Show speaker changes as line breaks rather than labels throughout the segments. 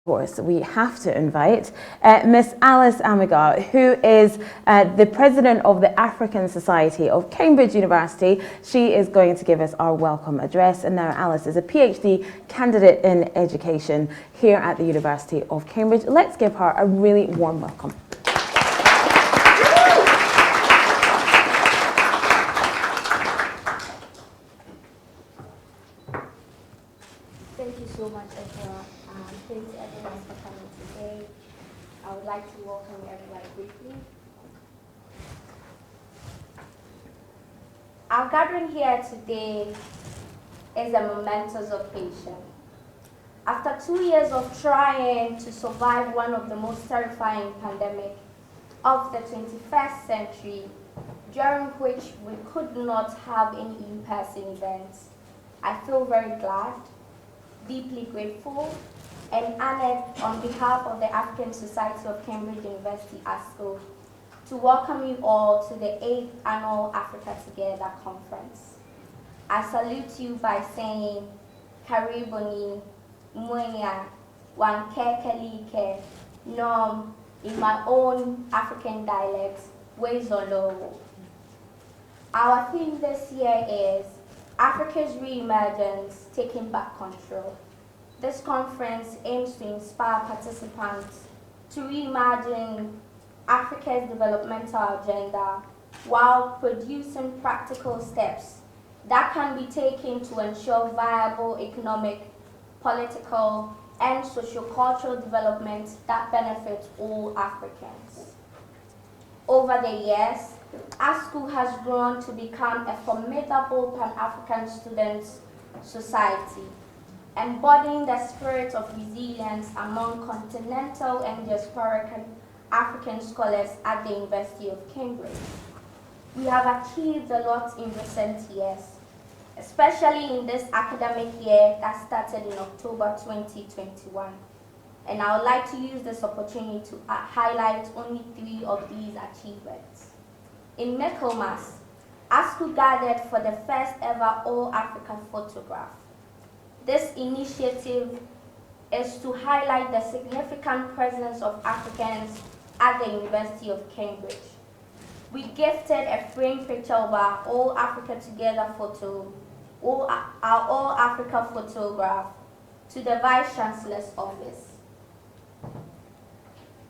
course, we have to invite Miss Alice Amegah, who is the president of the African Society of Cambridge University. She is going to give us our welcome address. And now Alice is a PhD candidate in education here at the University of Cambridge. Let's give her a really warm welcome.
Thank you so much, Ezra. Thanks everyone for coming today. I would like to welcome everyone briefly. Our gathering here today is a momentous occasion. After 2 years of trying to survive one of the most terrifying pandemics of the 21st century, during which we could not have any in-person events, I feel very glad, deeply grateful, and honored on behalf of the African Society of Cambridge University, ASCO, to welcome you all to the 8th Annual Africa Together Conference. I salute you by saying, Karibuni, Mwenya, Wankekelike, Nom, in my own African dialect, Wezolo. Our theme this year is Africa's Re-Emergence, Taking Back Control. This conference aims to inspire participants to reimagine Africa's developmental agenda while producing practical steps that can be taken to ensure viable economic, political, and socio-cultural development that benefits all Africans. Over the years, ASCO has grown to become a formidable Pan-African students' society, embodying the spirit of resilience among continental and diasporic African scholars at the University of Cambridge. We have achieved a lot in recent years, especially in this academic year that started in October 2021. And I would like to use this opportunity to highlight only 3 of these achievements. In Michaelmas, ASCO gathered for the first ever All-Africa photograph. This initiative is to highlight the significant presence of Africans at the University of Cambridge. We gifted a framed picture of our All Africa Together photo, our All Africa photograph, to the Vice Chancellor's office.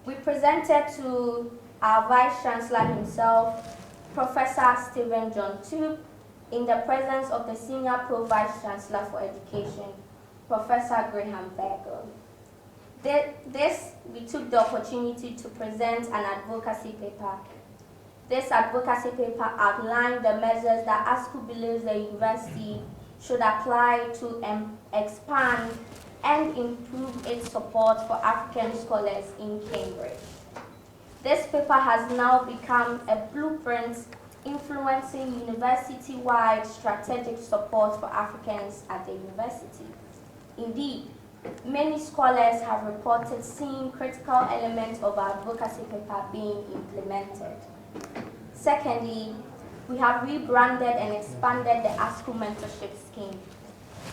We presented to our Vice Chancellor himself, Professor Stephen John Toop, in the presence of the Senior Pro Vice Chancellor for Education, Professor Graham Berger. We took the opportunity to present an advocacy paper. This advocacy paper outlined the measures that ASCO believes the university should apply to expand and improve its support for African scholars in Cambridge. This paper has now become a blueprint influencing university-wide strategic support for Africans at the university. Indeed, many scholars have reported seeing critical elements of our advocacy paper being implemented. Secondly, we have rebranded and expanded the ASCO mentorship scheme.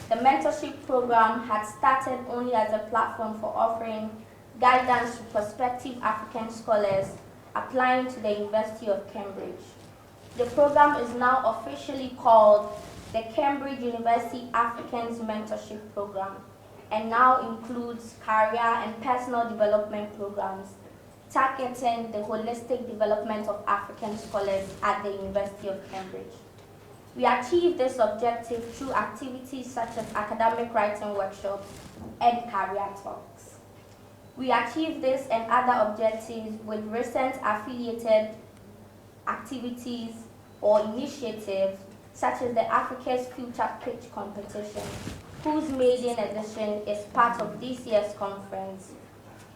The mentorship program had started only as a platform for offering guidance to prospective African scholars applying to the University of Cambridge. The program is now officially called the Cambridge University Africans Mentorship Program and now includes career and personal development programs targeting the holistic development of African scholars at the University of Cambridge. We achieve this objective through activities such as academic writing workshops and career talks. We achieve this and other objectives with recent affiliated activities or initiatives such as the Africa's Future Pitch competition, whose maiden edition is part of this year's conference.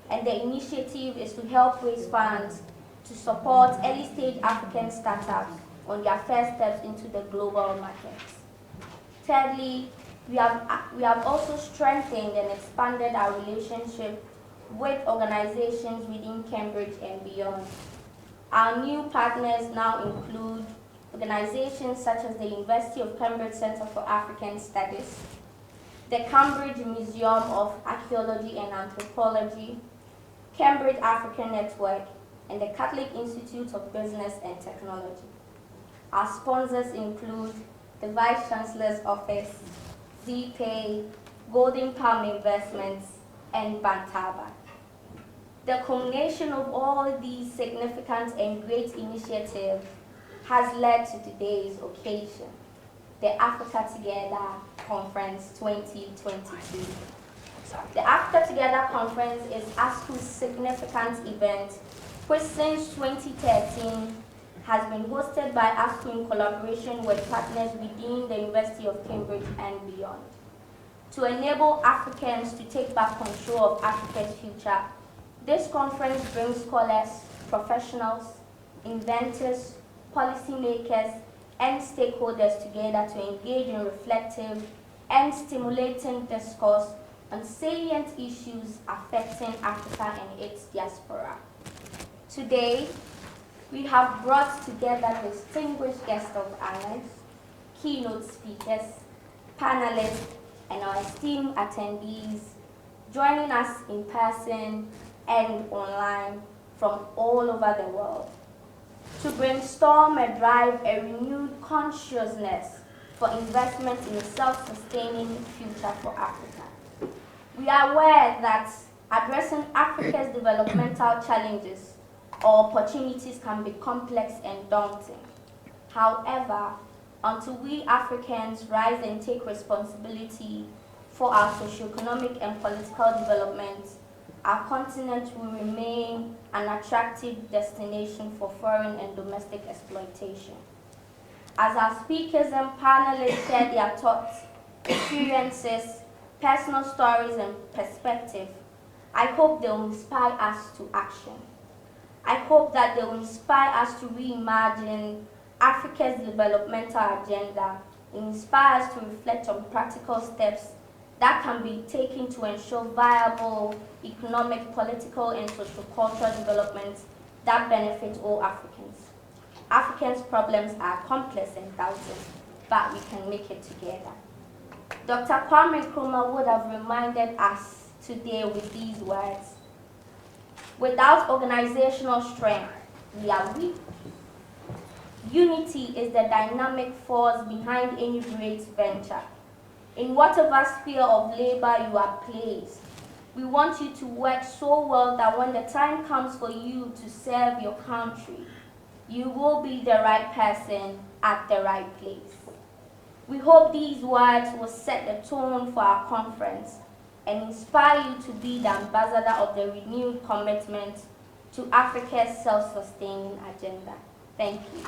And the initiative is to help raise funds to support early-stage African startups on their first steps into the global markets. Thirdly, we have also strengthened and expanded our relationship with organizations within Cambridge and beyond. Our new partners now include organizations such as the University of Cambridge Center for African Studies, the Cambridge Museum of Archaeology and Anthropology, Cambridge African Network, and the Catholic Institute of Business and Technology. Our sponsors include the Vice Chancellor's Office, ZPay, Golden Palm Investments, and Bantaba. The culmination of all these significant and great initiatives has led to today's occasion, the Africa Together Conference 2022. The Africa Together Conference is ASCO's significant event, which since 2013 has been hosted by ASCO in collaboration with partners within the University of Cambridge and beyond, to enable Africans to take back control of Africa's future. This conference brings scholars, professionals, inventors, policymakers, and stakeholders together to engage in reflective and stimulating discourse on salient issues affecting Africa and its diaspora. Today, we have brought together distinguished guests of honors, keynote speakers, panelists, and our esteemed attendees joining us in person and online from all over the world to brainstorm and drive a renewed consciousness for investment in a self-sustaining future for Africa. We are aware that addressing Africa's developmental challenges or opportunities can be complex and daunting. However, until we Africans rise and take responsibility for our socioeconomic and political development, our continent will remain an attractive destination for foreign and domestic exploitation. As our speakers and panelists share their thoughts, experiences, personal stories, and perspective, I hope they will inspire us to action. I hope that they will inspire us to reimagine Africa's developmental agenda and inspire us to reflect on practical steps that can be taken to ensure viable economic, political, and sociocultural developments that benefit all Africans. Africans' problems are complex and daunting, but we can make it together. Dr. Kwame Nkrumah would have reminded us today with these words: without organizational strength, we are weak. Unity is the dynamic force behind any great venture. In whatever sphere of labor you are placed, we want you to work so well that when the time comes for you to serve your country, you will be the right person at the right place. We hope these words will set the tone for our conference and inspire you to be the ambassador of the renewed commitment to Africa's self-sustaining agenda. Thank you.